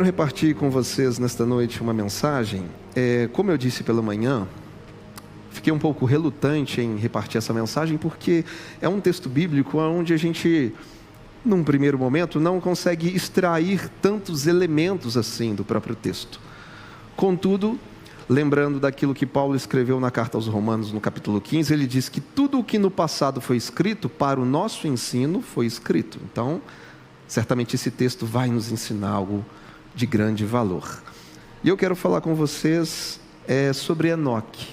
quero repartir com vocês nesta noite uma mensagem. Como eu disse pela manhã, fiquei um pouco relutante em repartir essa mensagem, porque é um texto bíblico onde a gente, num primeiro momento, não consegue extrair tantos elementos assim do próprio texto. Contudo, lembrando daquilo que Paulo escreveu na carta aos Romanos, no capítulo 15, ele diz que tudo o que no passado foi escrito, para o nosso ensino foi escrito. Então, certamente esse texto vai nos ensinar algo de grande valor. E eu quero falar com vocês sobre Enoque.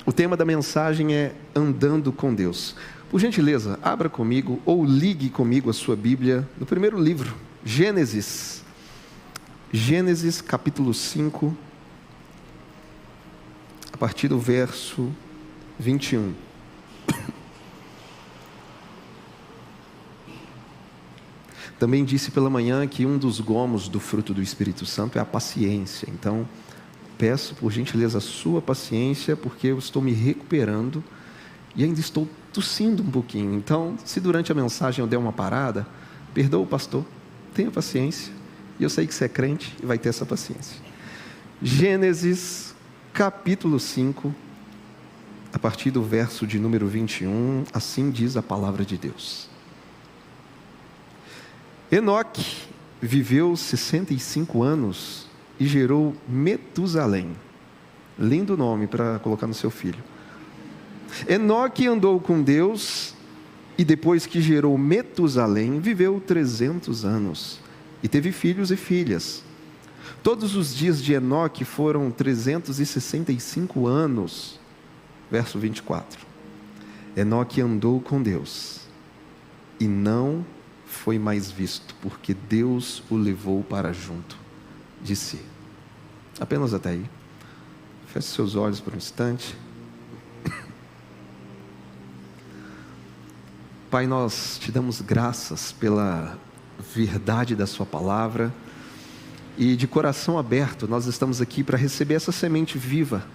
O tema da mensagem é Andando com Deus. Por gentileza, abra comigo ou ligue comigo a sua Bíblia no primeiro livro, Gênesis. Gênesis capítulo 5, a partir do verso 21. Também disse pela manhã que um dos gomos do fruto do Espírito Santo é a paciência. Então, peço por gentileza a sua paciência, porque eu estou me recuperando e ainda estou tossindo um pouquinho. Então, se durante a mensagem eu der uma parada, perdoa o pastor, tenha paciência. E eu sei que você é crente e vai ter essa paciência. Gênesis capítulo 5, a partir do verso de número 21, assim diz a palavra de Deus. Enoque viveu 65 anos e gerou Metusalém. Lindo nome para colocar no seu filho. Enoque andou com Deus e depois que gerou Metusalém, viveu 300 anos e teve filhos e filhas. Todos os dias de Enoque foram 365 anos. Verso 24. Enoque andou com Deus e não foi mais visto, porque Deus o levou para junto de si. Apenas até aí. Feche seus olhos por um instante. Pai, nós te damos graças pela verdade da sua palavra e de coração aberto nós estamos aqui para receber essa semente viva,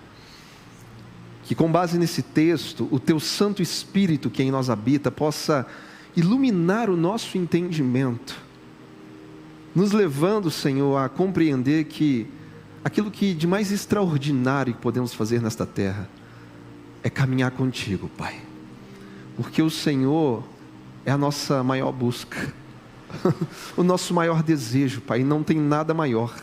que com base nesse texto, o teu Santo Espírito que em nós habita possa iluminar o nosso entendimento, nos levando, Senhor, a compreender que aquilo que de mais extraordinário que podemos fazer nesta terra é caminhar contigo, Pai, porque o Senhor é a nossa maior busca, o nosso maior desejo, Pai. Não tem nada maior,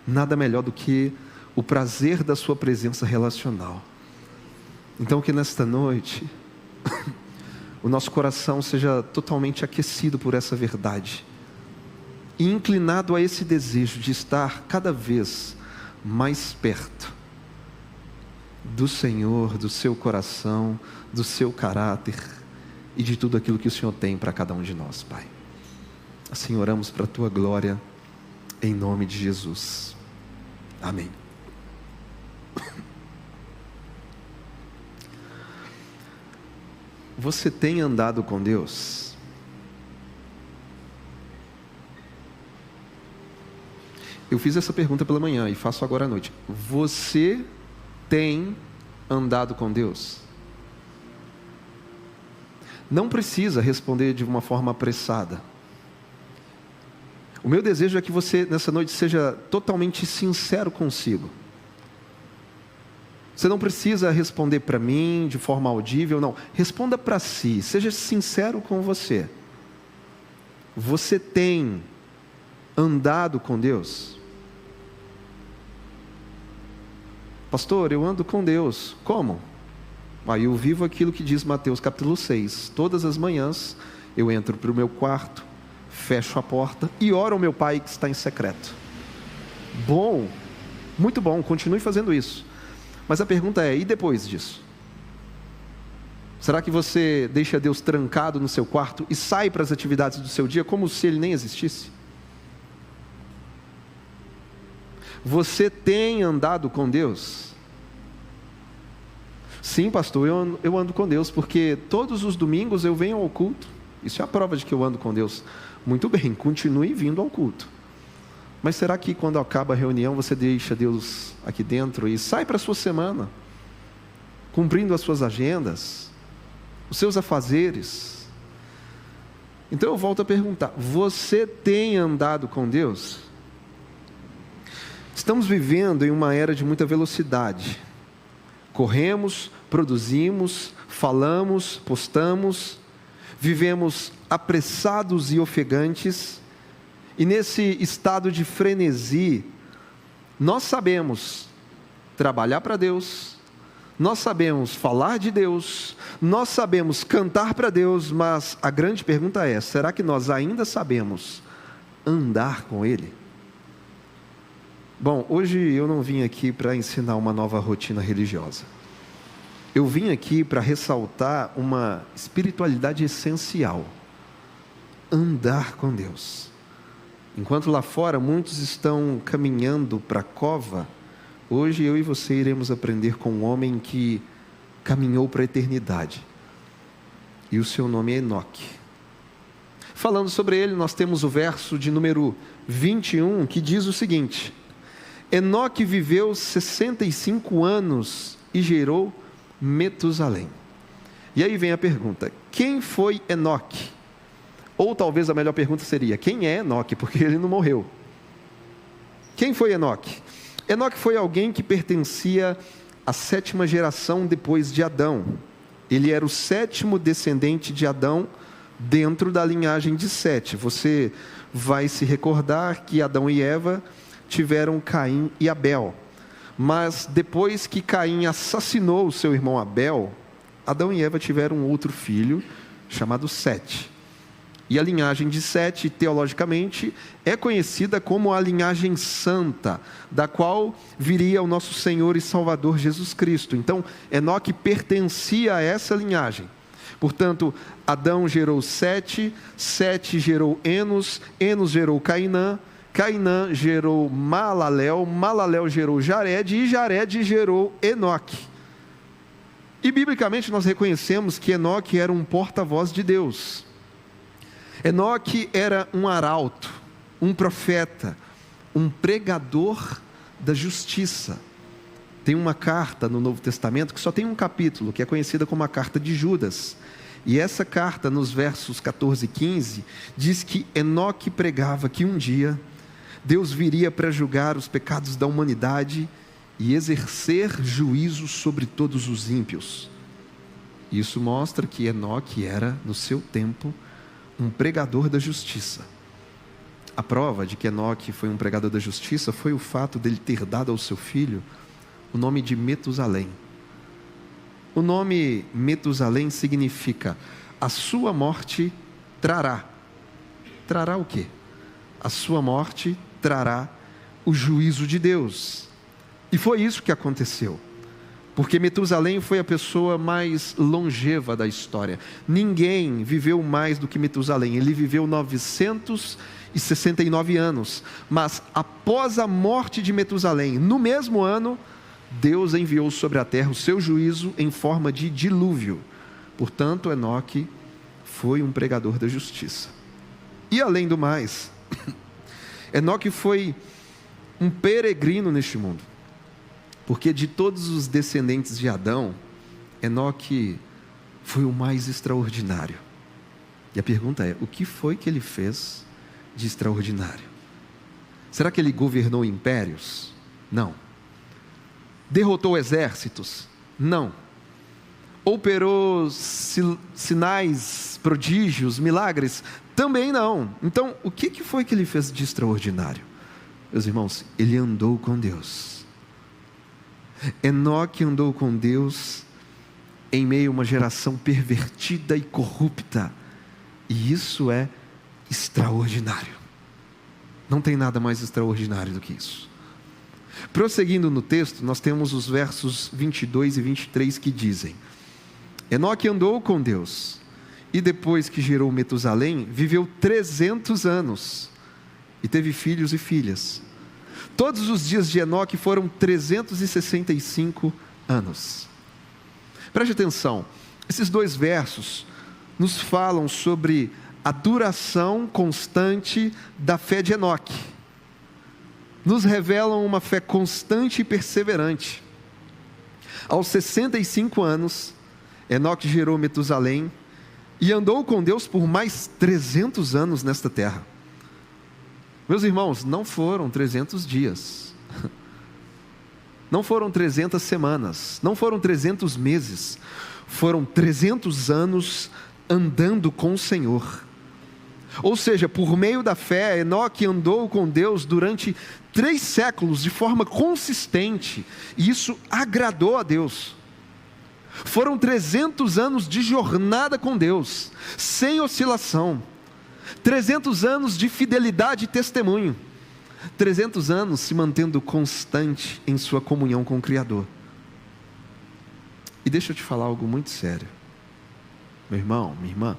nada melhor do que o prazer da sua presença relacional. Então que nesta noite o nosso coração seja totalmente aquecido por essa verdade e inclinado a esse desejo de estar cada vez mais perto do Senhor, do seu coração, do seu caráter e de tudo aquilo que o Senhor tem para cada um de nós, Pai. Assim oramos para a tua glória, em nome de Jesus. Amém. Você tem andado com Deus? Eu fiz essa pergunta pela manhã e faço agora à noite. Você tem andado com Deus? Não precisa responder de uma forma apressada. O meu desejo é que você nessa noite seja totalmente sincero consigo. Você não precisa responder para mim de forma audível, não. Responda para si, seja sincero com você. Você tem andado com Deus? Pastor, eu ando com Deus. Como? Aí eu vivo aquilo que diz Mateus capítulo 6. Todas as manhãs eu entro para o meu quarto, fecho a porta e oro ao meu Pai que está em secreto. Bom, muito bom, continue fazendo isso. Mas a pergunta é, e depois disso? Será que você deixa Deus trancado no seu quarto e sai para as atividades do seu dia como se Ele nem existisse? Você tem andado com Deus? Sim, pastor, eu ando com Deus, porque todos os domingos eu venho ao culto. Isso é a prova de que eu ando com Deus. Muito bem, continue vindo ao culto. Mas será que quando acaba a reunião você deixa Deus aqui dentro e sai para a sua semana, cumprindo as suas agendas, os seus afazeres? Então eu volto a perguntar, você tem andado com Deus? Estamos vivendo em uma era de muita velocidade. Corremos, produzimos, falamos, postamos, vivemos apressados e ofegantes, e nesse estado de frenesi, nós sabemos trabalhar para Deus, nós sabemos falar de Deus, nós sabemos cantar para Deus, mas a grande pergunta é: será que nós ainda sabemos andar com Ele? Bom, hoje eu não vim aqui para ensinar uma nova rotina religiosa. Eu vim aqui para ressaltar uma espiritualidade essencial: andar com Deus. Enquanto lá fora muitos estão caminhando para a cova, hoje eu e você iremos aprender com um homem que caminhou para a eternidade. E o seu nome é Enoque. Falando sobre ele, nós temos o verso de número 21, que diz o seguinte: Enoque viveu 65 anos e gerou Metusalém. E aí vem a pergunta: quem foi Enoque? Ou talvez a melhor pergunta seria: quem é Enoque? Porque ele não morreu. Quem foi Enoque? Enoque foi alguém que pertencia à 7ª geração depois de Adão. Ele era o 7º descendente de Adão dentro da linhagem de Sete. Você vai se recordar que Adão e Eva tiveram Caim e Abel. Mas depois que Caim assassinou o seu irmão Abel, Adão e Eva tiveram outro filho chamado Sete. E a linhagem de Sete, teologicamente, é conhecida como a linhagem santa, da qual viria o nosso Senhor e Salvador Jesus Cristo. Então, Enoque pertencia a essa linhagem. Portanto, Adão gerou Sete, Sete gerou Enos, Enos gerou Cainã, Cainã gerou Malaléu, Malaléu gerou Jared, e Jared gerou Enoque. E biblicamente nós reconhecemos que Enoque era um porta-voz de Deus. Enoque era um arauto, um profeta, um pregador da justiça. Tem uma carta no Novo Testamento que só tem um capítulo, que é conhecida como a carta de Judas. E essa carta, nos versos 14 e 15, diz que Enoque pregava que um dia Deus viria para julgar os pecados da humanidade e exercer juízo sobre todos os ímpios. Isso mostra que Enoque era, no seu tempo, um pregador da justiça. A prova de que Enoque foi um pregador da justiça foi o fato dele ter dado ao seu filho o nome de Metusalém. O nome Metusalém significa: a sua morte trará. Trará o quê? A sua morte trará o juízo de Deus. E foi isso que aconteceu. Porque Metusalém foi a pessoa mais longeva da história. Ninguém viveu mais do que Metusalém. Ele viveu 969 anos. Mas após a morte de Metusalém, no mesmo ano, Deus enviou sobre a terra o seu juízo em forma de dilúvio. Portanto, Enoque foi um pregador da justiça. E além do mais, Enoque foi um peregrino neste mundo. Porque de todos os descendentes de Adão, Enoque foi o mais extraordinário. E a pergunta é: o que foi que ele fez de extraordinário? Será que ele governou impérios? Não. Derrotou exércitos? Não. Operou sinais, prodígios, milagres? Também não. Então, o que foi que ele fez de extraordinário? Meus irmãos, ele andou com Deus. Enoque andou com Deus em meio a uma geração pervertida e corrupta, e isso é extraordinário. Não tem nada mais extraordinário do que isso. Prosseguindo no texto, nós temos os versos 22 e 23 que dizem: Enoque andou com Deus, e depois que gerou Metusalém, viveu 300 anos, e teve filhos e filhas. Todos os dias de Enoque foram 365 anos. Preste atenção, esses dois versos nos falam sobre a duração constante da fé de Enoque. Nos revelam uma fé constante e perseverante. Aos 65 anos, Enoque gerou Metusalém e andou com Deus por mais 300 anos nesta terra. Meus irmãos, não foram 300 dias, não foram 300 semanas, não foram 300 meses, foram 300 anos andando com o Senhor. Ou seja, por meio da fé, Enoque andou com Deus durante 3 séculos de forma consistente, e isso agradou a Deus. Foram 300 anos de jornada com Deus, sem oscilação, 300 anos de fidelidade e testemunho, 300 anos se mantendo constante em sua comunhão com o Criador. E deixa eu te falar algo muito sério, meu irmão, minha irmã,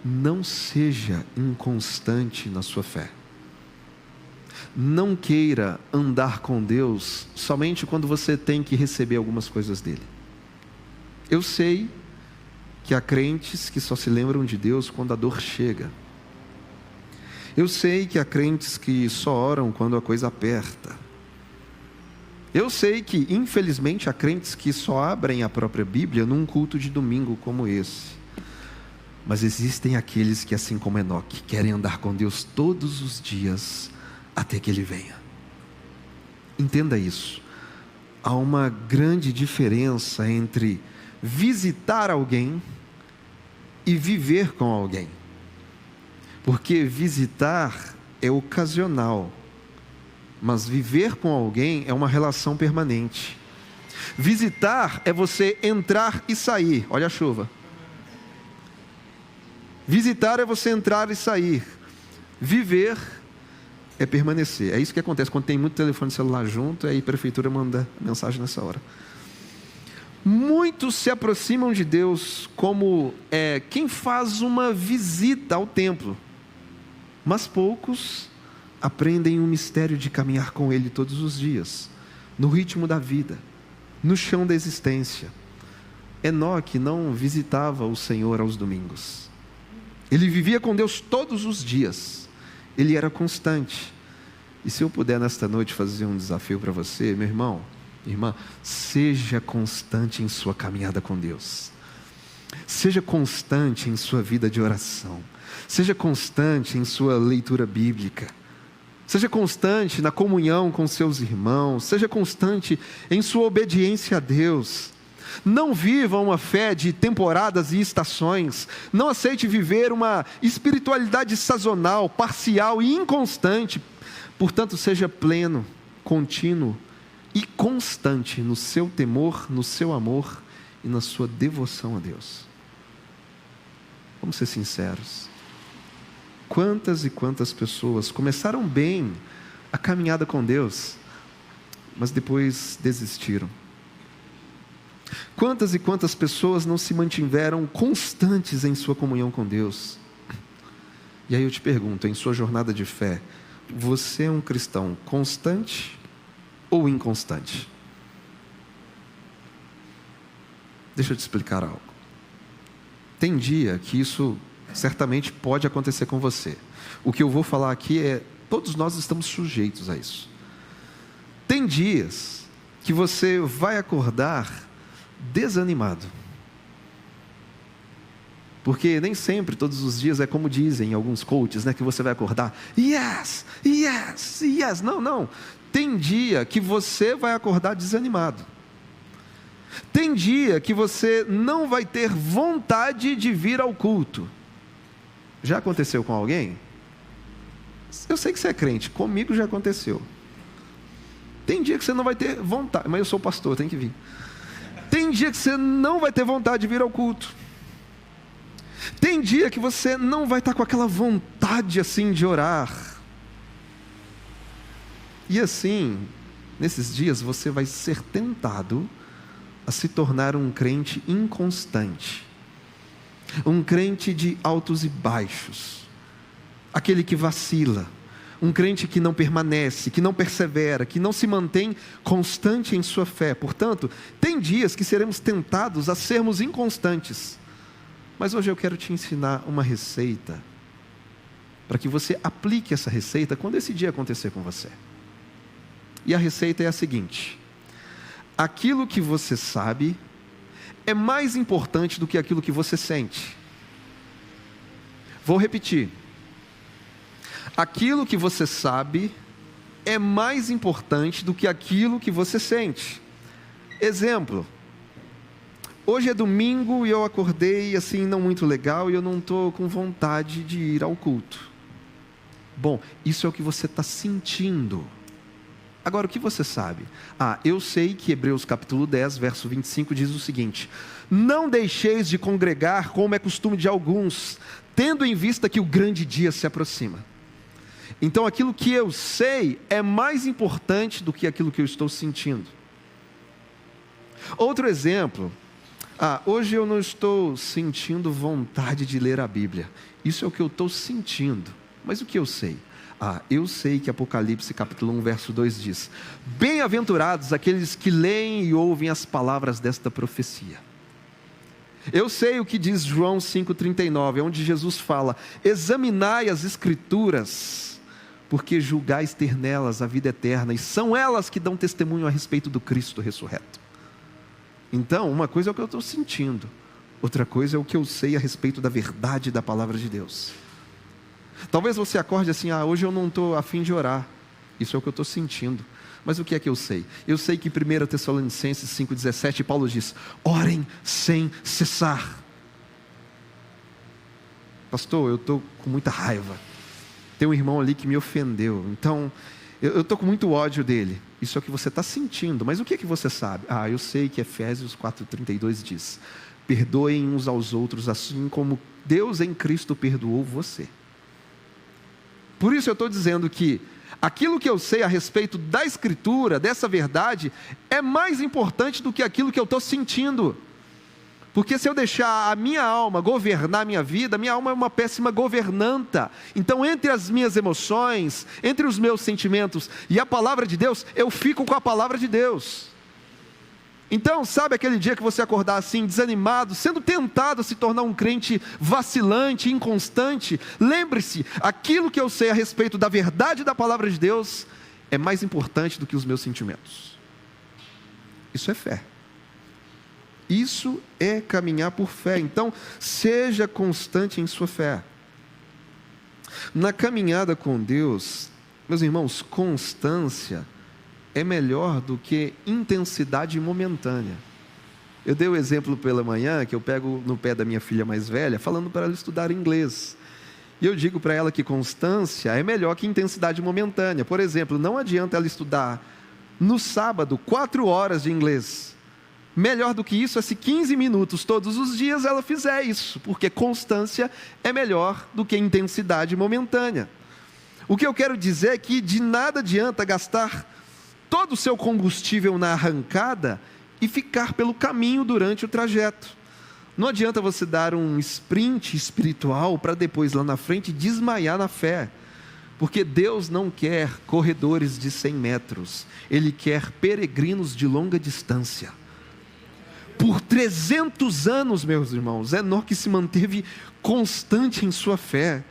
não seja inconstante na sua fé. Não queira andar com Deus somente quando você tem que receber algumas coisas dele. Eu sei que há crentes que só se lembram de Deus quando a dor chega. Eu sei que há crentes que só oram quando a coisa aperta. Eu sei que, infelizmente, há crentes que só abrem a própria Bíblia num culto de domingo como esse. Mas existem aqueles que, assim como Enoque, querem andar com Deus todos os dias até que Ele venha. Entenda isso. Há uma grande diferença entre visitar alguém e viver com alguém. Porque visitar é ocasional, mas viver com alguém é uma relação permanente. Visitar é você entrar e sair. Olha a chuva. Visitar é você entrar e sair. Viver é permanecer. É isso que acontece quando tem muito telefone celular junto, aí a prefeitura manda mensagem nessa hora. Muitos se aproximam de Deus como quem faz uma visita ao templo, mas poucos aprendem o mistério de caminhar com Ele todos os dias, no ritmo da vida, no chão da existência. Enoque não visitava o Senhor aos domingos. Ele vivia com Deus todos os dias. Ele era constante. E se eu puder nesta noite fazer um desafio para você, meu irmão, irmã, seja constante em sua caminhada com Deus. Seja constante em sua vida de oração. Seja constante em sua leitura bíblica. Seja constante na comunhão com seus irmãos. Seja constante em sua obediência a Deus. Não viva uma fé de temporadas e estações. Não aceite viver uma espiritualidade sazonal, parcial e inconstante. Portanto, seja pleno, contínuo e constante no seu temor, no seu amor e na sua devoção a Deus. Vamos ser sinceros. Quantas e quantas pessoas começaram bem a caminhada com Deus, mas depois desistiram? Quantas e quantas pessoas não se mantiveram constantes em sua comunhão com Deus? E aí eu te pergunto, em sua jornada de fé, você é um cristão constante ou inconstante? Deixa eu te explicar algo. Tem dia que isso certamente pode acontecer com você. O que eu vou falar aqui todos nós estamos sujeitos a isso. Tem dias que você vai acordar desanimado. Porque nem sempre, todos os dias, é como dizem alguns coaches, que você vai acordar, yes, yes, yes. Não. Tem dia que você vai acordar desanimado. Tem dia que você não vai ter vontade de vir ao culto. Já aconteceu com alguém? Eu sei que você é crente, comigo já aconteceu. Tem dia que você não vai ter vontade, mas eu sou pastor, tem que vir. Tem dia que você não vai ter vontade de vir ao culto. Tem dia que você não vai estar com aquela vontade assim de orar. E assim, nesses dias você vai ser tentado a se tornar um crente inconstante. Um crente de altos e baixos. Aquele que vacila. Um crente que não permanece, que não persevera, que não se mantém constante em sua fé. Portanto, tem dias que seremos tentados a sermos inconstantes. Mas hoje eu quero te ensinar uma receita, para que você aplique essa receita quando esse dia acontecer com você. E a receita é a seguinte: aquilo que você sabe é mais importante do que aquilo que você sente. Vou repetir. Aquilo que você sabe é mais importante do que aquilo que você sente. Exemplo: hoje é domingo e eu acordei assim não muito legal e eu não estou com vontade de ir ao culto. Bom, isso é o que você está sentindo. Agora, o que você sabe? Eu sei que Hebreus capítulo 10, verso 25 diz o seguinte: não deixeis de congregar como é costume de alguns, tendo em vista que o grande dia se aproxima. Então aquilo que eu sei é mais importante do que aquilo que eu estou sentindo. Outro exemplo: hoje eu não estou sentindo vontade de ler a Bíblia. Isso é o que eu estou sentindo. Mas o que eu sei? Eu sei que Apocalipse capítulo 1 verso 2 diz: bem-aventurados aqueles que leem e ouvem as palavras desta profecia. Eu sei o que diz João 5,39, onde Jesus fala: examinai as escrituras, porque julgais ter nelas a vida eterna, e são elas que dão testemunho a respeito do Cristo ressurreto. Então, uma coisa é o que eu estou sentindo, outra coisa é o que eu sei a respeito da verdade da palavra de Deus. Talvez você acorde assim: hoje eu não estou a fim de orar. Isso é o que eu estou sentindo. Mas o que é que eu sei? Eu sei que 1 Tessalonicenses 5,17, Paulo diz: orem sem cessar. Pastor, eu estou com muita raiva. Tem um irmão ali que me ofendeu, então eu estou com muito ódio dele. Isso é o que você está sentindo. Mas o que é que você sabe? Eu sei que Efésios 4,32 diz: perdoem uns aos outros, assim como Deus em Cristo perdoou você. Por isso eu estou dizendo que aquilo que eu sei a respeito da Escritura, dessa verdade, é mais importante do que aquilo que eu estou sentindo. Porque se eu deixar a minha alma governar a minha vida, minha alma é uma péssima governanta. Então, entre as minhas emoções, entre os meus sentimentos e a palavra de Deus, eu fico com a palavra de Deus. Então, sabe aquele dia que você acordar assim, desanimado, sendo tentado a se tornar um crente vacilante, inconstante? Lembre-se, aquilo que eu sei a respeito da verdade da palavra de Deus é mais importante do que os meus sentimentos. Isso é fé. Isso é caminhar por fé. Então, seja constante em sua fé. Na caminhada com Deus, meus irmãos, constância é melhor do que intensidade momentânea. Eu dei o exemplo pela manhã, que eu pego no pé da minha filha mais velha, falando para ela estudar inglês. E eu digo para ela que constância é melhor que intensidade momentânea. Por exemplo, não adianta ela estudar no sábado 4 horas de inglês. Melhor do que isso é se 15 minutos todos os dias ela fizer isso, porque constância é melhor do que intensidade momentânea. O que eu quero dizer é que de nada adianta gastar todo o seu combustível na arrancada e ficar pelo caminho durante o trajeto. Não adianta você dar um sprint espiritual para depois lá na frente desmaiar na fé, porque Deus não quer corredores de 100 metros, Ele quer peregrinos de longa distância. Por 300 anos, meus irmãos, Enoque se manteve constante em sua fé,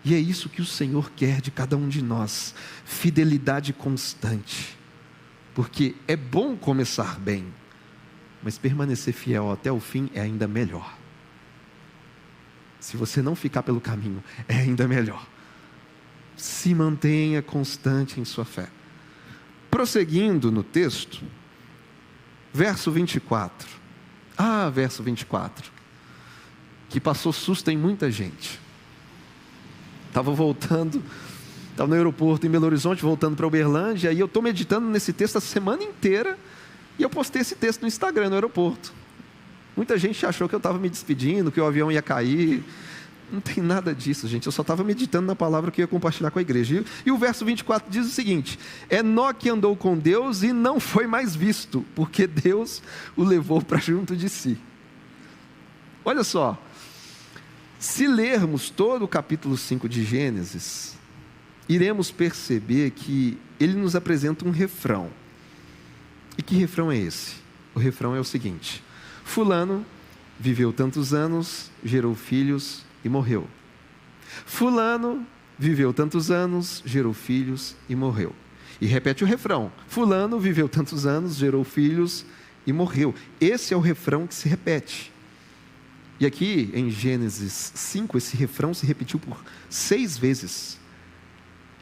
e é isso que o Senhor quer de cada um de nós: fidelidade constante. Porque é bom começar bem, mas permanecer fiel até o fim é ainda melhor. Se você não ficar pelo caminho, é ainda melhor. Se mantenha constante em sua fé. Prosseguindo no texto, verso 24. Verso 24. Que passou susto em muita gente. Estava no aeroporto em Belo Horizonte, voltando para Uberlândia, e eu estou meditando nesse texto a semana inteira, e eu postei esse texto no Instagram, no aeroporto. Muita gente achou que eu estava me despedindo, que o avião ia cair. Não tem nada disso, gente. Eu só estava meditando na palavra que eu ia compartilhar com a igreja. E o verso 24 diz o seguinte: Enoque andou com Deus e não foi mais visto, porque Deus o levou para junto de si. Olha só, se lermos todo o capítulo 5 de Gênesis, iremos perceber que ele nos apresenta um refrão. E que refrão é esse? O refrão é o seguinte: fulano viveu tantos anos, gerou filhos e morreu. Fulano viveu tantos anos, gerou filhos e morreu. E repete o refrão: fulano viveu tantos anos, gerou filhos e morreu. Esse é o refrão que se repete. E aqui em Gênesis 5, esse refrão se repetiu por 6 vezes.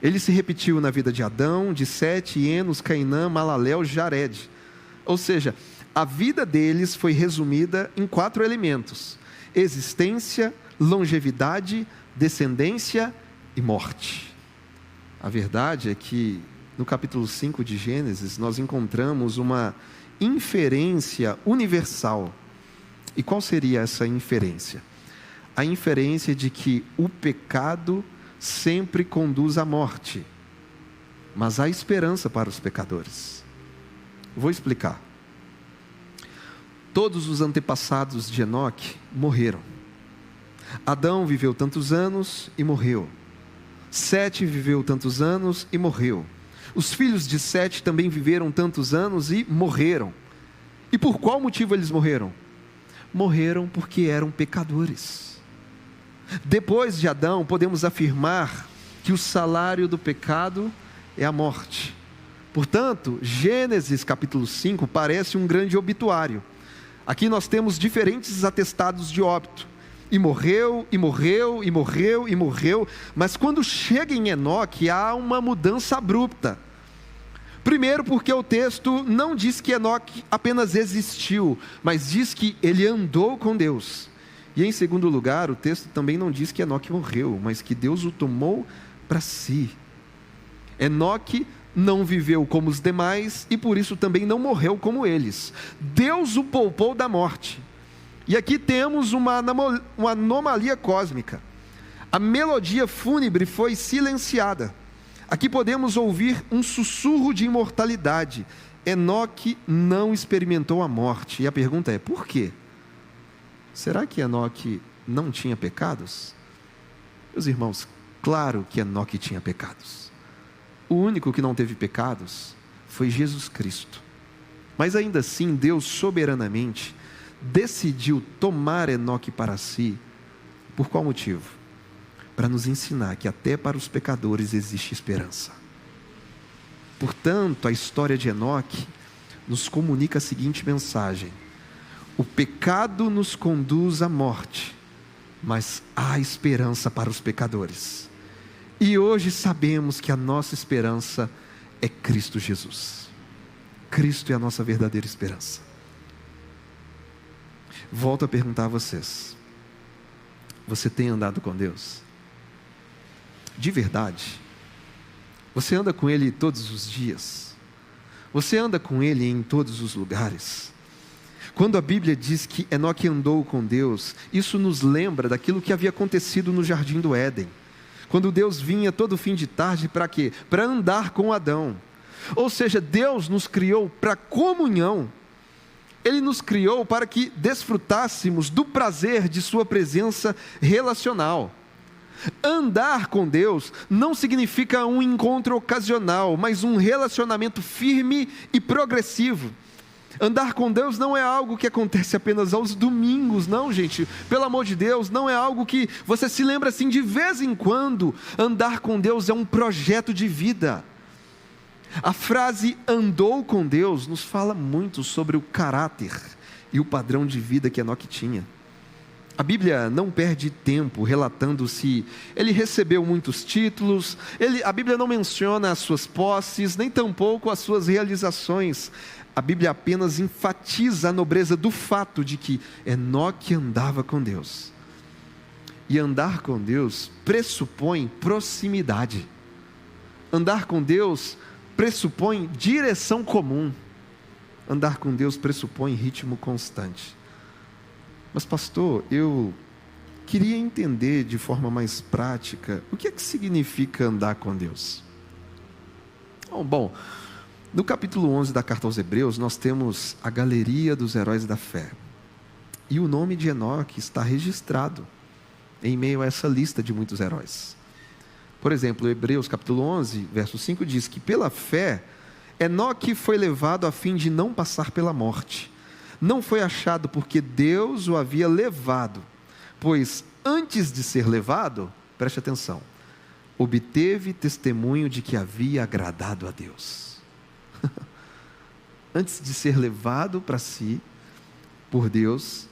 Ele se repetiu na vida de Adão, de Sete, Enos, Cainã, Malalel, Jared. Ou seja, a vida deles foi resumida em 4 elementos: existência, longevidade, descendência e morte. A verdade é que no capítulo 5 de Gênesis nós encontramos uma inferência universal. E qual seria essa inferência? A inferência de que o pecado sempre conduz à morte, mas há esperança para os pecadores. Vou explicar. Todos os antepassados de Enoque morreram. Adão viveu tantos anos e morreu. Sete viveu tantos anos e morreu. Os filhos de Sete também viveram tantos anos e morreram. E por qual motivo eles morreram? Morreram porque eram pecadores. Depois de Adão, podemos afirmar que o salário do pecado é a morte. Portanto, Gênesis capítulo 5 parece um grande obituário. Aqui nós temos diferentes atestados de óbito. E morreu, e morreu, e morreu, e morreu. Mas quando chega em Enoque, há uma mudança abrupta. Primeiro porque o texto não diz que Enoque apenas existiu, mas diz que ele andou com Deus. E em segundo lugar, o texto também não diz que Enoque morreu, mas que Deus o tomou para si. Enoque não viveu como os demais e por isso também não morreu como eles. Deus o poupou da morte. E aqui temos uma anomalia cósmica. A melodia fúnebre foi silenciada. Aqui podemos ouvir um sussurro de imortalidade. Enoque não experimentou a morte. E a pergunta é, por quê? Será que Enoque não tinha pecados? Meus irmãos, claro que Enoque tinha pecados. O único que não teve pecados foi Jesus Cristo. Mas ainda assim, Deus soberanamente decidiu tomar Enoque para si. Por qual motivo? Para nos ensinar que até para os pecadores existe esperança. Portanto, a história de Enoque nos comunica a seguinte mensagem: o pecado nos conduz à morte, mas há esperança para os pecadores. E hoje sabemos que a nossa esperança é Cristo Jesus. Cristo é a nossa verdadeira esperança. Volto a perguntar a vocês: você tem andado com Deus? De verdade? Você anda com Ele todos os dias? Você anda com Ele em todos os lugares? Quando a Bíblia diz que Enoque andou com Deus, isso nos lembra daquilo que havia acontecido no Jardim do Éden. Quando Deus vinha todo fim de tarde, para quê? Para andar com Adão. Ou seja, Deus nos criou para comunhão. Ele nos criou para que desfrutássemos do prazer de sua presença relacional. Andar com Deus não significa um encontro ocasional, mas um relacionamento firme e progressivo. Andar com Deus não é algo que acontece apenas aos domingos, não, gente. Pelo amor de Deus, não é algo que você se lembra assim de vez em quando. Andar com Deus é um projeto de vida. A frase andou com Deus nos fala muito sobre o caráter e o padrão de vida que Enoque tinha. A Bíblia não perde tempo relatando se ele recebeu muitos títulos, a Bíblia não menciona as suas posses, nem tampouco as suas realizações. A Bíblia apenas enfatiza a nobreza do fato de que Enoque andava com Deus. E andar com Deus pressupõe proximidade. Andar com Deus pressupõe direção comum. Andar com Deus pressupõe ritmo constante. Mas pastor, eu queria entender de forma mais prática o que é que significa andar com Deus. Bom, no capítulo 11 da carta aos Hebreus, nós temos a galeria dos heróis da fé. E o nome de Enoque está registrado em meio a essa lista de muitos heróis. Por exemplo, Hebreus capítulo 11, verso 5 diz que pela fé, Enoque foi levado a fim de não passar pela morte. Não foi achado porque Deus o havia levado, pois antes de ser levado, preste atenção, obteve testemunho de que havia agradado a Deus. Antes de ser levado para si por Deus,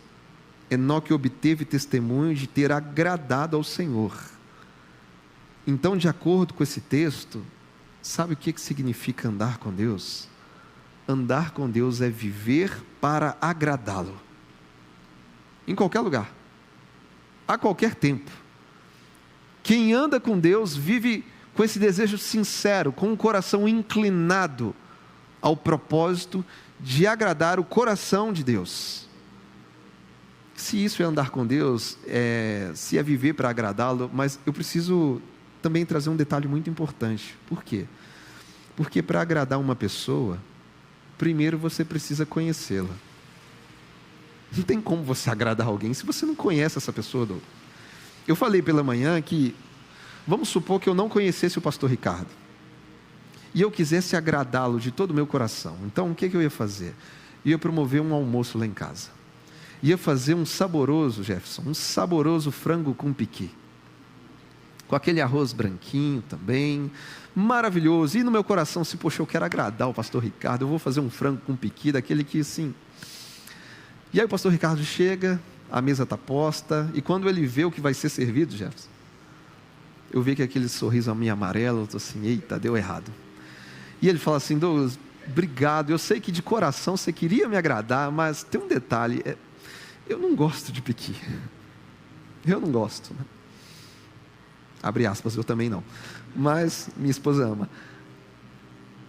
Enoque obteve testemunho de ter agradado ao Senhor. Então, de acordo com esse texto, sabe o que significa andar com Deus? Andar com Deus é viver para agradá-lo. Em qualquer lugar, a qualquer tempo. Quem anda com Deus vive com esse desejo sincero, com um coração inclinado ao propósito de agradar o coração de Deus. Se isso é andar com Deus, se é viver para agradá-lo, mas eu preciso também trazer um detalhe muito importante. Por quê? Porque para agradar uma pessoa, primeiro você precisa conhecê-la. Não tem como você agradar alguém se você não conhece essa pessoa. Eu falei pela manhã que, vamos supor que eu não conhecesse o pastor Ricardo, e eu quisesse agradá-lo de todo o meu coração. Então, o que eu ia fazer? Eu ia promover um almoço lá em casa. Ia fazer um saboroso, Jefferson, um saboroso frango com piqui. Com aquele arroz branquinho também, maravilhoso. E no meu coração, se poxa, eu quero agradar o pastor Ricardo, eu vou fazer um frango com piqui, daquele que assim... E aí o pastor Ricardo chega, a mesa está posta, e quando ele vê o que vai ser servido, Jefferson, eu vejo que aquele sorriso meio amarelo, eu estou assim, eita, deu errado. E ele fala assim, Douglas, obrigado, eu sei que de coração você queria me agradar, mas tem um detalhe, eu não gosto de piqui. Eu não gosto, né? Abre aspas, eu também não. Mas minha esposa ama.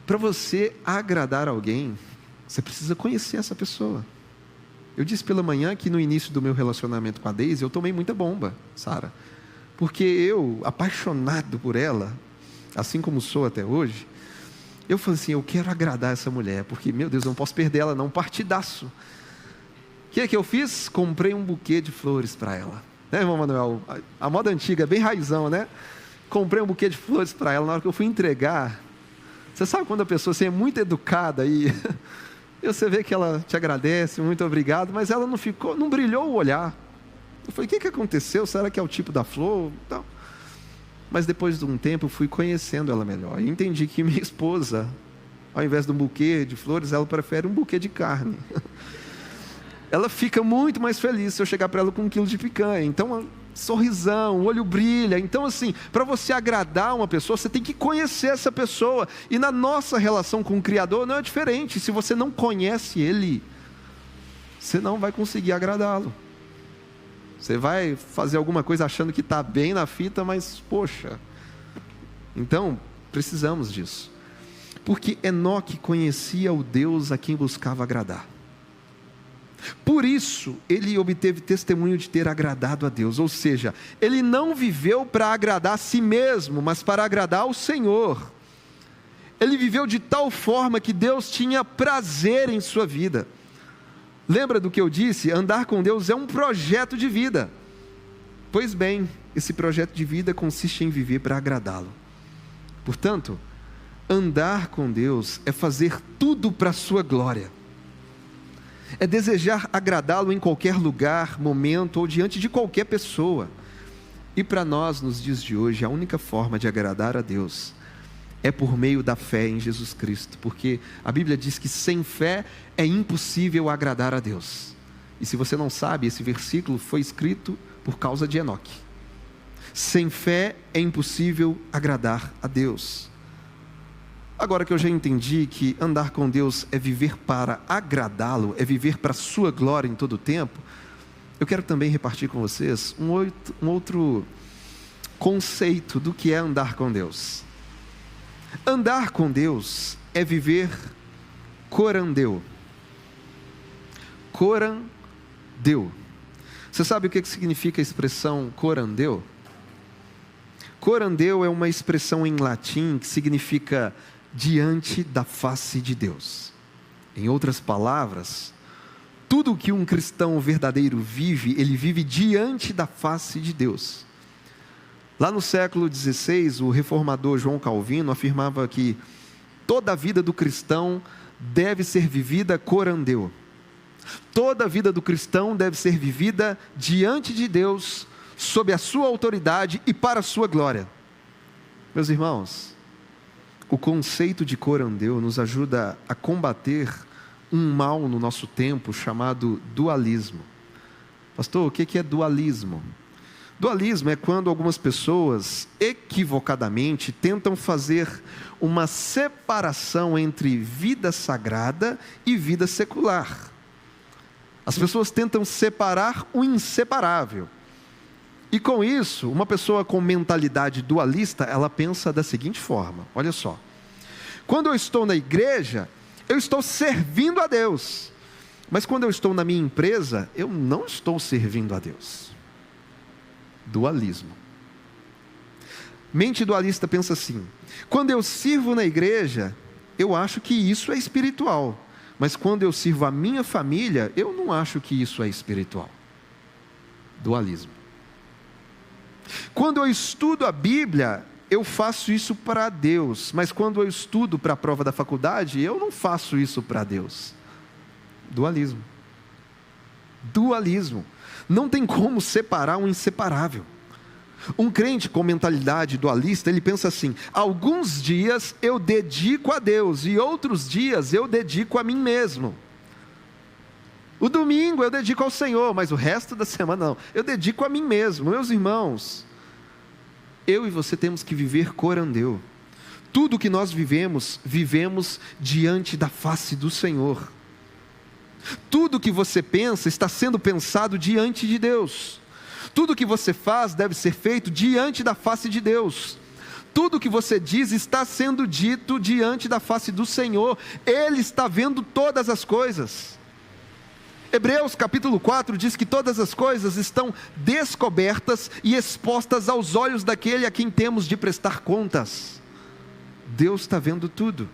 Para você agradar alguém, você precisa conhecer essa pessoa. Eu disse pela manhã que no início do meu relacionamento com a Deise, eu tomei muita bomba, Sara. Porque eu, apaixonado por ela, assim como sou até hoje, eu falei assim, eu quero agradar essa mulher, porque, meu Deus, eu não posso perder ela não, partidaço. O que eu fiz? Comprei um buquê de flores para ela. Né, irmão Manuel? A moda antiga, bem raizão, né? Comprei um buquê de flores para ela, na hora que eu fui entregar, você sabe quando a pessoa assim, é muito educada e você vê que ela te agradece, muito obrigado, mas ela não brilhou o olhar. Eu falei, o que aconteceu? Será que é o tipo da flor? Não. Mas depois de um tempo eu fui conhecendo ela melhor e entendi que minha esposa, ao invés de um buquê de flores, ela prefere um buquê de carne. Ela fica muito mais feliz se eu chegar para ela com 1 quilo de picanha. Então, sorrisão, o olho brilha. Então, assim, para você agradar uma pessoa, você tem que conhecer essa pessoa. E na nossa relação com o Criador não é diferente. Se você não conhece Ele, você não vai conseguir agradá-lo. Você vai fazer alguma coisa achando que está bem na fita, mas, poxa. Então, precisamos disso. Porque Enoque conhecia o Deus a quem buscava agradar. Por isso, ele obteve testemunho de ter agradado a Deus. Ou seja, ele não viveu para agradar a si mesmo, mas para agradar ao Senhor. Ele viveu de tal forma que Deus tinha prazer em sua vida. Lembra do que eu disse? Andar com Deus é um projeto de vida. Pois bem, esse projeto de vida consiste em viver para agradá-lo. Portanto, andar com Deus é fazer tudo para a sua glória. É desejar agradá-lo em qualquer lugar, momento ou diante de qualquer pessoa. E para nós, nos dias de hoje, a única forma de agradar a Deus é por meio da fé em Jesus Cristo, porque a Bíblia diz que sem fé é impossível agradar a Deus. E se você não sabe, esse versículo foi escrito por causa de Enoque. Sem fé é impossível agradar a Deus. Agora que eu já entendi que andar com Deus é viver para agradá-lo, é viver para a sua glória em todo o tempo, eu quero também repartir com vocês um outro conceito do que é andar com Deus. Andar com Deus é viver corandeu. Corandeu. Você sabe o que significa a expressão corandeu? Corandeu é uma expressão em latim que significa diante da face de Deus. Em outras palavras, tudo o que um cristão verdadeiro vive, ele vive diante da face de Deus. Lá no século XVI, o reformador João Calvino afirmava que toda a vida do cristão deve ser vivida corandeu. Toda a vida do cristão deve ser vivida diante de Deus, sob a sua autoridade e para a sua glória. Meus irmãos, o conceito de corandeu nos ajuda a combater um mal no nosso tempo chamado dualismo. Pastor, o que é dualismo? Dualismo é quando algumas pessoas equivocadamente tentam fazer uma separação entre vida sagrada e vida secular. As pessoas tentam separar o inseparável. E com isso, uma pessoa com mentalidade dualista, ela pensa da seguinte forma: olha só, quando eu estou na igreja, eu estou servindo a Deus, mas quando eu estou na minha empresa, eu não estou servindo a Deus. Dualismo. Mente dualista pensa assim: quando eu sirvo na igreja, eu acho que isso é espiritual, mas quando eu sirvo a minha família, eu não acho que isso é espiritual. Dualismo. Quando eu estudo a Bíblia, eu faço isso para Deus, mas quando eu estudo para a prova da faculdade, eu não faço isso para Deus. Dualismo. Dualismo. Não tem como separar o inseparável. Um crente com mentalidade dualista, ele pensa assim: alguns dias eu dedico a Deus e outros dias eu dedico a mim mesmo. O domingo eu dedico ao Senhor, mas o resto da semana não. Eu dedico a mim mesmo. Meus irmãos, eu e você temos que viver corandeu. Tudo que nós vivemos, vivemos diante da face do Senhor. Tudo que você pensa está sendo pensado diante de Deus. Tudo que você faz deve ser feito diante da face de Deus. Tudo que você diz está sendo dito diante da face do Senhor. Ele está vendo todas as coisas. Hebreus capítulo 4 diz que todas as coisas estão descobertas e expostas aos olhos daquele a quem temos de prestar contas. Deus está vendo tudo.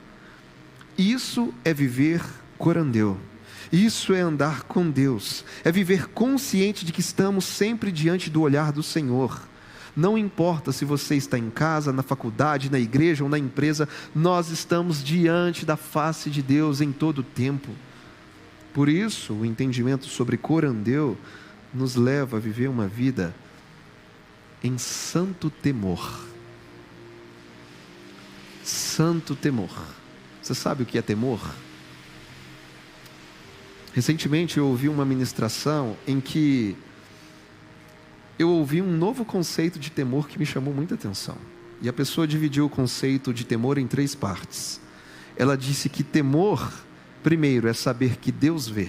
Isso é viver corandeu. Isso é andar com Deus, é viver consciente de que estamos sempre diante do olhar do Senhor. Não importa se você está em casa, na faculdade, na igreja ou na empresa, nós estamos diante da face de Deus em todo o tempo. Por isso, o entendimento sobre corandeu nos leva a viver uma vida em santo temor. Santo temor. Você sabe o que é temor? Recentemente eu ouvi uma ministração em que eu ouvi um novo conceito de temor que me chamou muita atenção. E a pessoa dividiu o conceito de temor em 3 partes. Ela disse que temor, primeiro, é saber que Deus vê.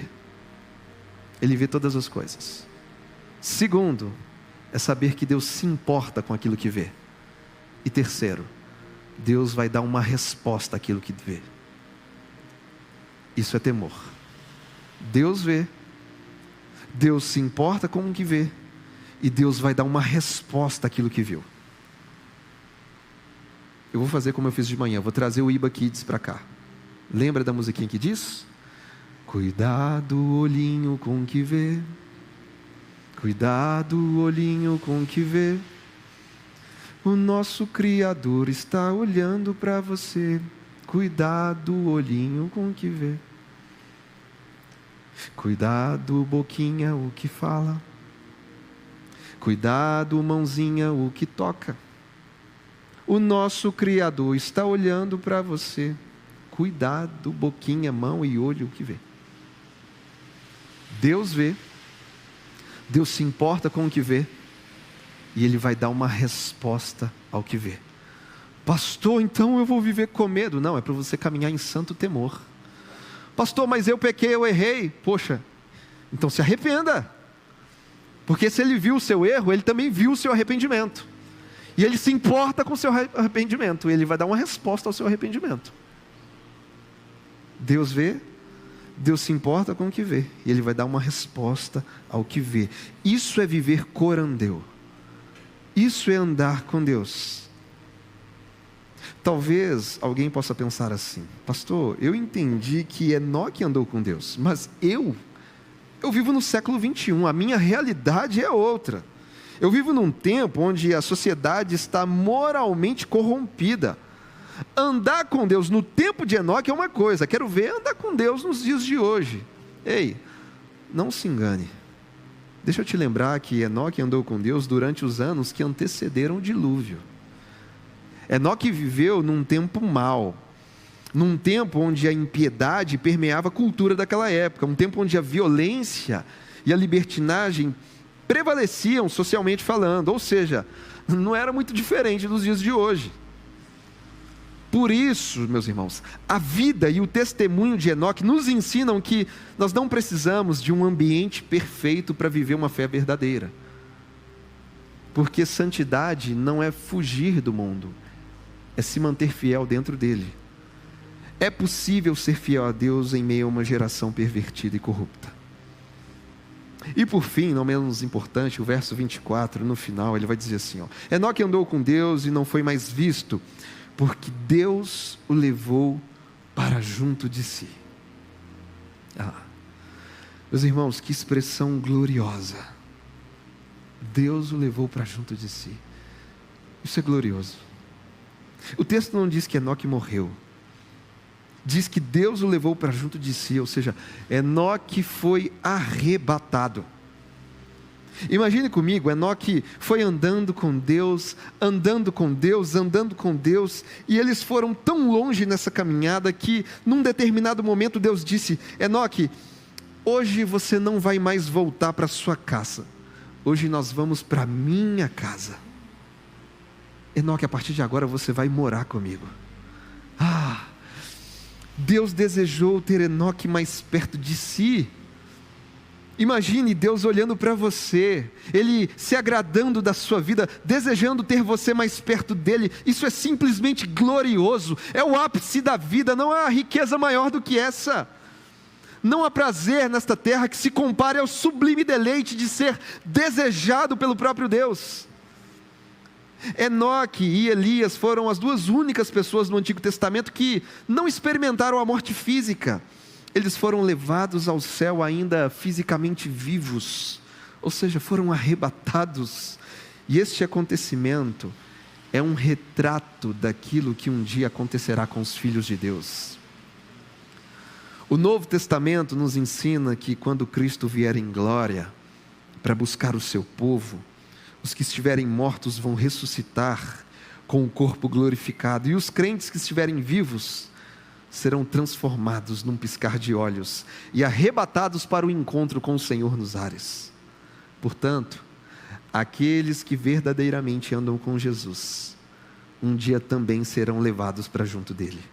Ele vê todas as coisas. Segundo, é saber que Deus se importa com aquilo que vê. E terceiro, Deus vai dar uma resposta àquilo que vê. Isso é temor. Deus vê, Deus se importa com o que vê, e Deus vai dar uma resposta àquilo que viu. Eu vou fazer como eu fiz de manhã, vou trazer o Iba Kids para cá. Lembra da musiquinha que diz? Cuidado, olhinho com o que vê. Cuidado, olhinho com o que vê. O nosso Criador está olhando para você. Cuidado, olhinho com o que vê. Cuidado, boquinha, o que fala. Cuidado, mãozinha, o que toca. O nosso Criador está olhando para você. Cuidado, boquinha, mão e olho, o que vê. Deus vê. Deus se importa com o que vê. E Ele vai dar uma resposta ao que vê. Pastor, então eu vou viver com medo. Não, é para você caminhar em santo temor. Pastor, mas eu pequei, eu errei. Poxa, então se arrependa. Porque se Ele viu o seu erro, Ele também viu o seu arrependimento. E Ele se importa com o seu arrependimento. E Ele vai dar uma resposta ao seu arrependimento. Deus vê, Deus se importa com o que vê. E Ele vai dar uma resposta ao que vê. Isso é viver corandeu. Isso é andar com Deus. Talvez alguém possa pensar assim: pastor, eu entendi que Enoque andou com Deus, mas eu vivo no século 21, a minha realidade é outra. Eu vivo num tempo onde a sociedade está moralmente corrompida. Andar com Deus no tempo de Enoque é uma coisa, quero ver andar com Deus nos dias de hoje. Ei, não se engane. Deixa eu te lembrar que Enoque andou com Deus durante os anos que antecederam o dilúvio. Enoque viveu num tempo mau, num tempo onde a impiedade permeava a cultura daquela época, um tempo onde a violência e a libertinagem prevaleciam socialmente falando, ou seja, não era muito diferente dos dias de hoje. Por isso, meus irmãos, a vida e o testemunho de Enoque nos ensinam que nós não precisamos de um ambiente perfeito para viver uma fé verdadeira. Porque santidade não é fugir do mundo, é se manter fiel dentro dele. É possível ser fiel a Deus em meio a uma geração pervertida e corrupta. E por fim, não menos importante, o verso 24, no final, ele vai dizer assim, Enoque andou com Deus e não foi mais visto, porque Deus o levou para junto de si. Meus irmãos, que expressão gloriosa. Deus o levou para junto de si. Isso é glorioso. O texto não diz que Enoque morreu. Diz que Deus o levou para junto de si, ou seja, Enoque foi arrebatado. Imagine comigo, Enoque foi andando com Deus, e eles foram tão longe nessa caminhada que, num determinado momento, Deus disse: Enoque, hoje você não vai mais voltar para sua casa, hoje nós vamos para a minha casa. Enoque, a partir de agora você vai morar comigo. Deus desejou ter Enoque mais perto de si. Imagine Deus olhando para você, Ele se agradando da sua vida, desejando ter você mais perto dEle. Isso é simplesmente glorioso, é o ápice da vida, não há riqueza maior do que essa. Não há prazer nesta terra que se compare ao sublime deleite de ser desejado pelo próprio Deus. Enoque e Elias foram as duas únicas pessoas no Antigo Testamento que não experimentaram a morte física. Eles foram levados ao céu ainda fisicamente vivos, ou seja, foram arrebatados. E este acontecimento é um retrato daquilo que um dia acontecerá com os filhos de Deus. O Novo Testamento nos ensina que quando Cristo vier em glória para buscar o seu povo, os que estiverem mortos vão ressuscitar com o corpo glorificado, e os crentes que estiverem vivos serão transformados num piscar de olhos e arrebatados para o encontro com o Senhor nos ares. Portanto, aqueles que verdadeiramente andam com Jesus, um dia também serão levados para junto dele,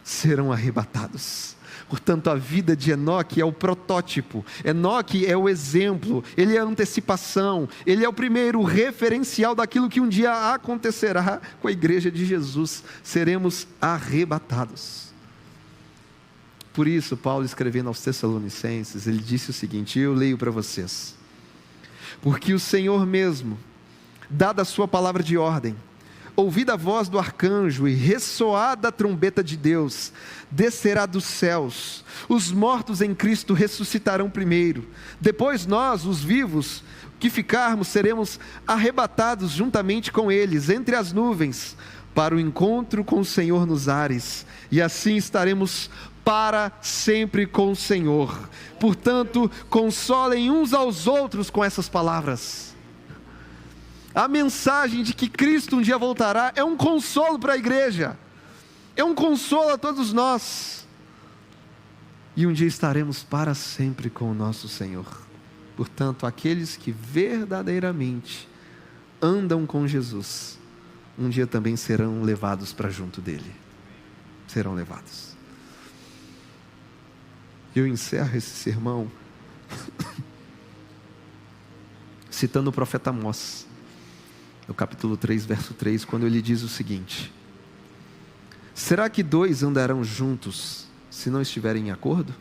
serão arrebatados. Portanto, a vida de Enoque é o protótipo, Enoque é o exemplo, ele é a antecipação, ele é o primeiro referencial daquilo que um dia acontecerá com a igreja de Jesus. Seremos arrebatados. Por isso, Paulo, escrevendo aos Tessalonicenses, ele disse o seguinte, eu leio para vocês: porque o Senhor mesmo, dada a sua palavra de ordem, ouvida a voz do arcanjo e ressoada a trombeta de Deus, descerá dos céus, os mortos em Cristo ressuscitarão primeiro, depois nós, os vivos, que ficarmos, seremos arrebatados juntamente com eles, entre as nuvens, para o encontro com o Senhor nos ares, e assim estaremos para sempre com o Senhor. Portanto, consolem uns aos outros com essas palavras. A mensagem de que Cristo um dia voltará é um consolo para a igreja, é um consolo a todos nós, e um dia estaremos para sempre com o nosso Senhor. Portanto, aqueles que verdadeiramente andam com Jesus, um dia também serão levados para junto dele, serão levados. Eu encerro esse sermão citando o profeta Amós, no capítulo 3, verso 3, quando ele diz o seguinte: será que dois andarão juntos se não estiverem em acordo?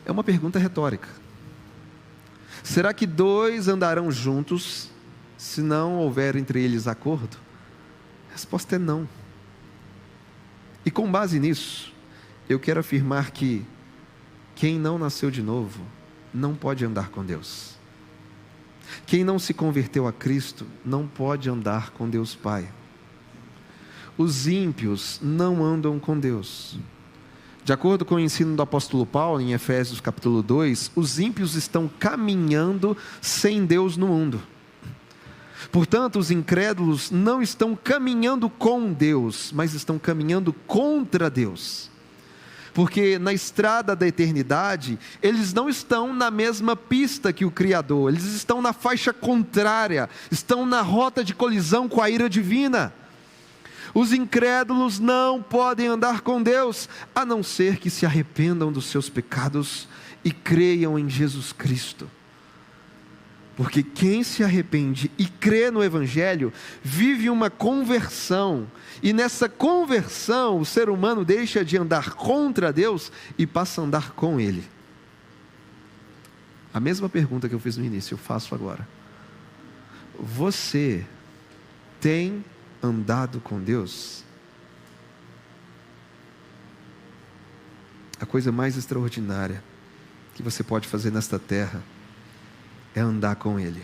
É uma pergunta retórica. Será que dois andarão juntos se não houver entre eles acordo? A resposta é não. E com base nisso, eu quero afirmar que quem não nasceu de novo não pode andar com Deus. Quem não se converteu a Cristo não pode andar com Deus Pai. Os ímpios não andam com Deus. De acordo com o ensino do apóstolo Paulo, em Efésios capítulo 2, os ímpios estão caminhando sem Deus no mundo. Portanto, os incrédulos não estão caminhando com Deus, mas estão caminhando contra Deus. porque na estrada da eternidade, eles não estão na mesma pista que o Criador, eles estão na faixa contrária, estão na rota de colisão com a ira divina. Os incrédulos não podem andar com Deus, a não ser que se arrependam dos seus pecados e creiam em Jesus Cristo. Porque quem se arrepende e crê no Evangelho, vive uma conversão, e nessa conversão o ser humano deixa de andar contra Deus e passa a andar com Ele. A mesma pergunta que eu fiz no início, eu faço agora. Você tem andado com Deus? A coisa mais extraordinária que você pode fazer nesta terra é andar com Ele,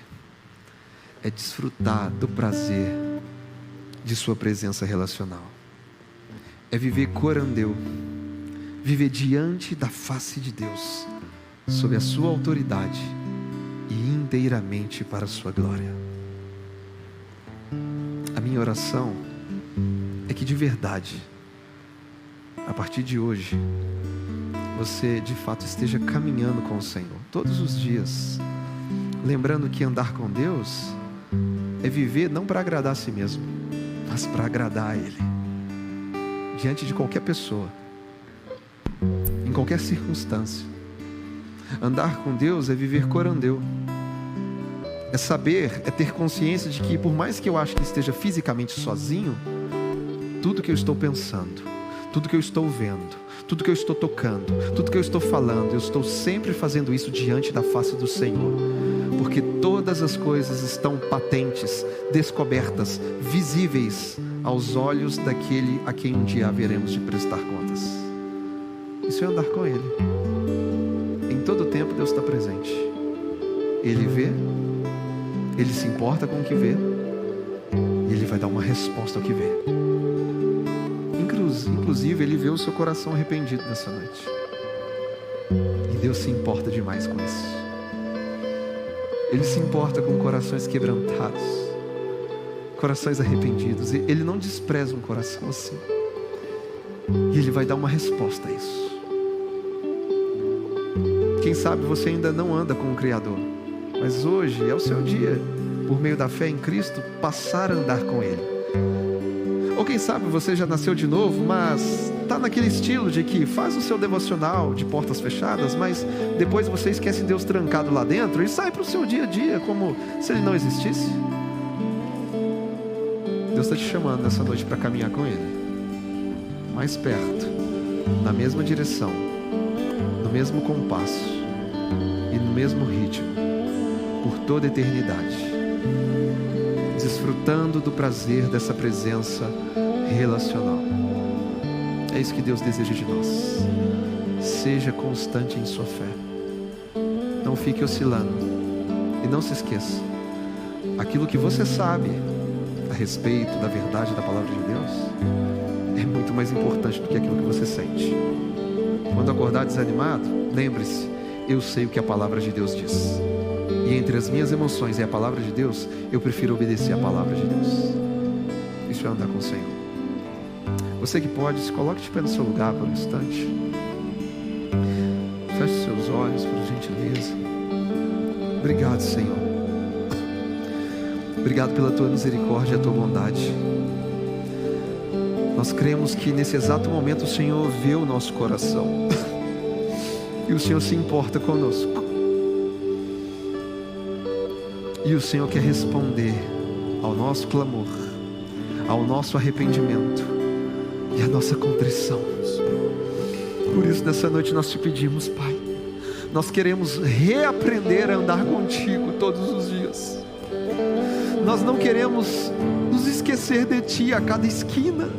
é desfrutar do prazer de sua presença relacional, é viver corandeu, viver diante da face de Deus, sob a sua autoridade e inteiramente para a sua glória. A minha oração é que de verdade, a partir de hoje, você de fato esteja caminhando com o Senhor, todos os dias, lembrando que andar com Deus é viver não para agradar a si mesmo, mas para agradar a Ele, diante de qualquer pessoa, em qualquer circunstância. Andar com Deus é viver corandeu, é saber, é ter consciência de que por mais que eu ache que esteja fisicamente sozinho, tudo que eu estou pensando, tudo que eu estou vendo, tudo que eu estou tocando, tudo que eu estou falando, eu estou sempre fazendo isso diante da face do Senhor, porque todas as coisas estão patentes, descobertas, visíveis aos olhos daquele a quem um dia haveremos de prestar contas. Isso é andar com Ele. Em todo tempo Deus está presente. Ele vê, Ele se importa com o que vê, e Ele vai dar uma resposta ao que vê. Inclusive, Ele vê o seu coração arrependido nessa noite. E Deus se importa demais com isso. Ele se importa com corações quebrantados, corações arrependidos. E Ele não despreza um coração assim. E Ele vai dar uma resposta a isso. Quem sabe você ainda não anda com o Criador, mas hoje é o seu dia, por meio da fé em Cristo, passar a andar com Ele. Ou quem sabe você já nasceu de novo, mas está naquele estilo de que faz o seu devocional de portas fechadas, mas depois você esquece Deus trancado lá dentro e sai para o seu dia a dia como se Ele não existisse. Deus está te chamando nessa noite para caminhar com Ele, mais perto, na mesma direção, no mesmo compasso e no mesmo ritmo, por toda a eternidade, desfrutando do prazer dessa presença relacional. É isso que Deus deseja de nós. Seja constante em sua fé, não fique oscilando, e não se esqueça, aquilo que você sabe a respeito da verdade da palavra de Deus é muito mais importante do que aquilo que você sente. Quando acordar desanimado, lembre-se, eu sei o que a palavra de Deus diz, e entre as minhas emoções e a palavra de Deus, eu prefiro obedecer a palavra de Deus. Isso é andar com o Senhor. Você que pode, se coloque de pé no seu lugar por um instante. Feche os seus olhos, por gentileza. Obrigado, Senhor. Obrigado pela tua misericórdia e a tua bondade. Nós cremos que nesse exato momento o Senhor vê o nosso coração e o Senhor se importa conosco, e o Senhor quer responder ao nosso clamor, ao nosso arrependimento e à nossa contrição. Por isso nessa noite nós te pedimos, Pai, nós queremos reaprender a andar contigo todos os dias. Nós não queremos nos esquecer de Ti a cada esquina,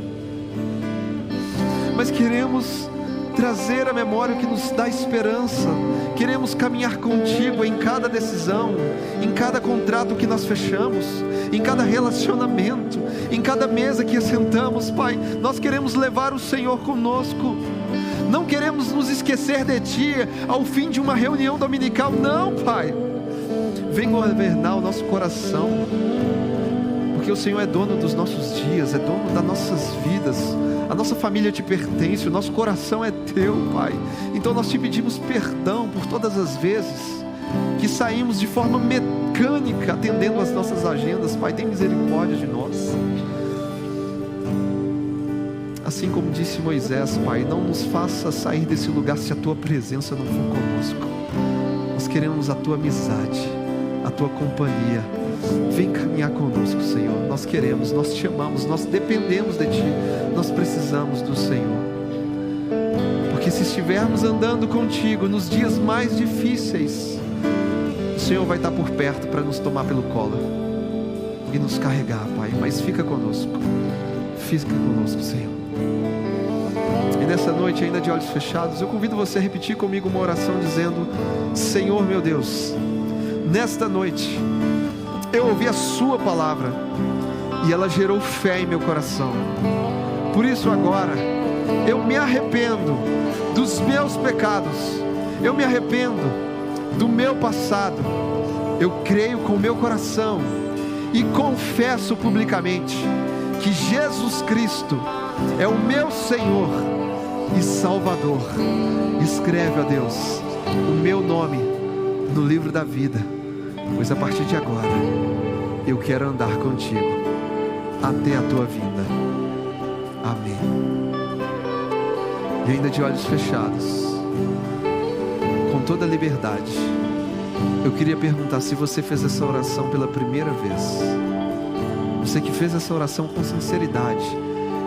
mas queremos trazer a memória que nos dá esperança. Queremos caminhar contigo em cada decisão, em cada contrato que nós fechamos, em cada relacionamento, em cada mesa que sentamos, Pai. Nós queremos levar o Senhor conosco. Não queremos nos esquecer de Ti ao fim de uma reunião dominical. Não, Pai. Vem governar o nosso coração, porque porque o Senhor é dono dos nossos dias, é dono das nossas vidas. A nossa família te pertence, o nosso coração é teu, Pai. Então nós te pedimos perdão por todas as vezes que saímos de forma mecânica, atendendo as nossas agendas. Pai, tem misericórdia de nós. Assim como disse Moisés, Pai, não nos faça sair desse lugar se a tua presença não for conosco. Nós queremos a tua amizade, a tua companhia. Vem caminhar conosco, Senhor. Nós queremos, nós te amamos, nós dependemos de ti, nós precisamos do Senhor. Porque se estivermos andando contigo nos dias mais difíceis, o Senhor vai estar por perto para nos tomar pelo colo e nos carregar, Pai. Mas fica conosco, Senhor. E nessa noite, ainda de olhos fechados, eu convido você a repetir comigo uma oração dizendo: Senhor meu Deus, nesta noite eu ouvi a sua palavra e ela gerou fé em meu coração. Por isso agora eu me arrependo dos meus pecados, eu me arrependo do meu passado. Eu creio com o meu coração e confesso publicamente que Jesus Cristo é o meu Senhor e Salvador. Escreve, ó Deus, o meu nome no livro da vida, pois a partir de agora eu quero andar contigo até a tua vinda. Amém. E ainda de olhos fechados, com toda a liberdade, eu queria perguntar se você fez essa oração pela primeira vez. Você que fez essa oração com sinceridade,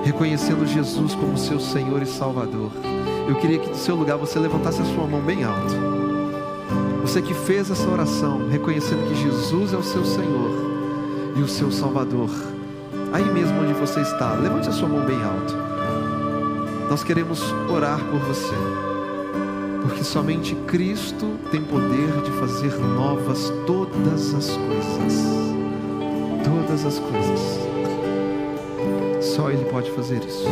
reconhecendo Jesus como seu Senhor e Salvador, eu queria que do seu lugar você levantasse a sua mão bem alto. Você que fez essa oração, reconhecendo que Jesus é o seu Senhor e o seu Salvador, aí mesmo onde você está, levante a sua mão bem alto. Nós queremos orar por você, porque somente Cristo tem poder de fazer novas todas as coisas. Todas as coisas. Só Ele pode fazer isso.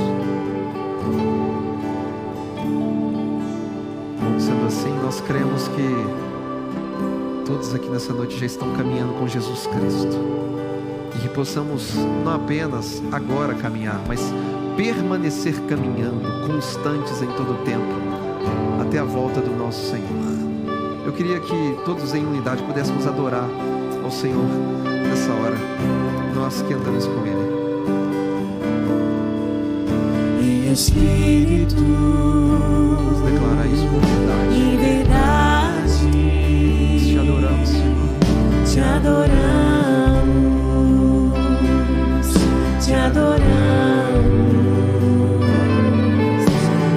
Bom, sendo assim, nós cremos que todos aqui nessa noite já estão caminhando com Jesus Cristo, e que possamos não apenas agora caminhar, mas permanecer caminhando, constantes em todo o tempo, até a volta do nosso Senhor. Eu queria que todos em unidade pudéssemos adorar ao Senhor nessa hora, nós que andamos com Ele. Em Espírito, vamos declarar isso com verdade. em verdade, Te adoramos, Senhor. te adoramos, te adoramos.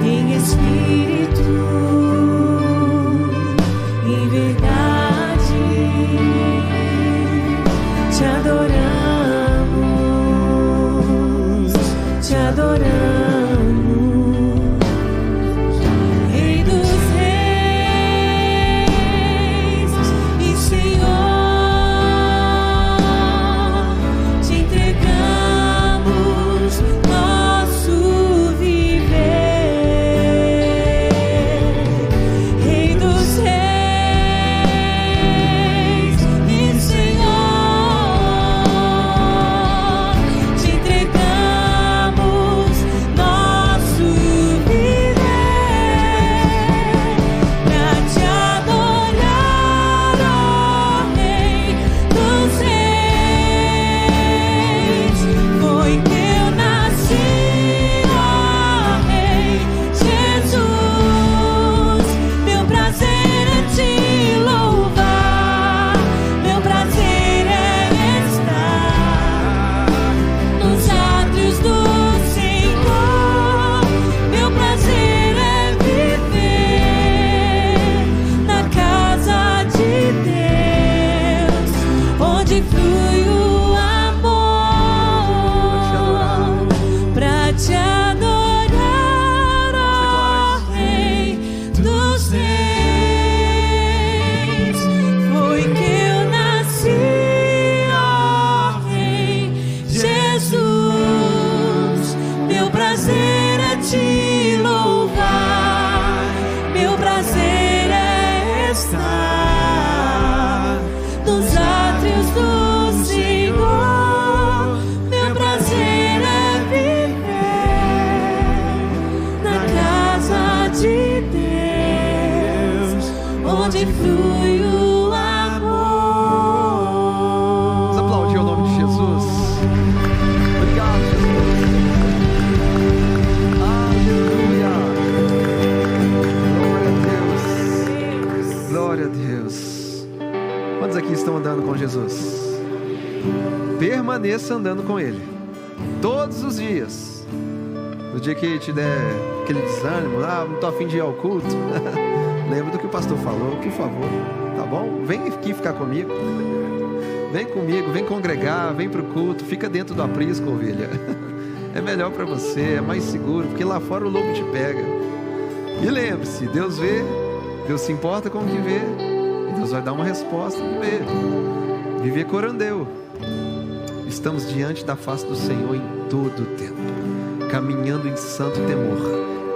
Em Espírito, em verdade, te adoramos, te adoramos. Rei dos reis e Senhor onde flui o amor. Vamos aplaudir o nome de Jesus. Obrigado, Jesus. Aleluia. Glória a Deus. Glória a Deus. Quantos aqui estão andando com Jesus? Permaneça andando com Ele todos os dias. No dia que te der aquele desânimo, não estou a fim de ir ao culto, lembra do que o pastor falou, por favor, tá bom? Vem aqui ficar comigo, vem comigo, vem congregar, vem para o culto, fica dentro do aprisco, ovelha. É melhor para você, é mais seguro, porque lá fora o lobo te pega. E lembre-se, Deus vê, Deus se importa com o que vê, e Deus vai dar uma resposta que vê. Viver corandeu. Estamos diante da face do Senhor em todo o tempo, caminhando em santo temor.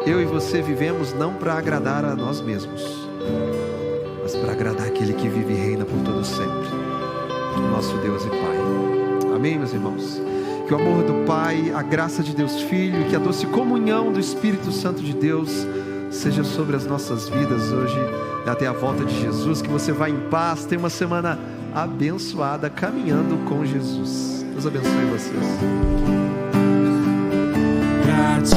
Eu e você vivemos não para agradar a nós mesmos, mas para agradar aquele que vive e reina por todo sempre, nosso Deus e Pai. Amém, meus irmãos? Que o amor do Pai, a graça de Deus Filho e que a doce comunhão do Espírito Santo de Deus seja sobre as nossas vidas hoje até a volta de Jesus. Que você vá em paz, tenha uma semana abençoada caminhando com Jesus. Deus abençoe vocês. Pra te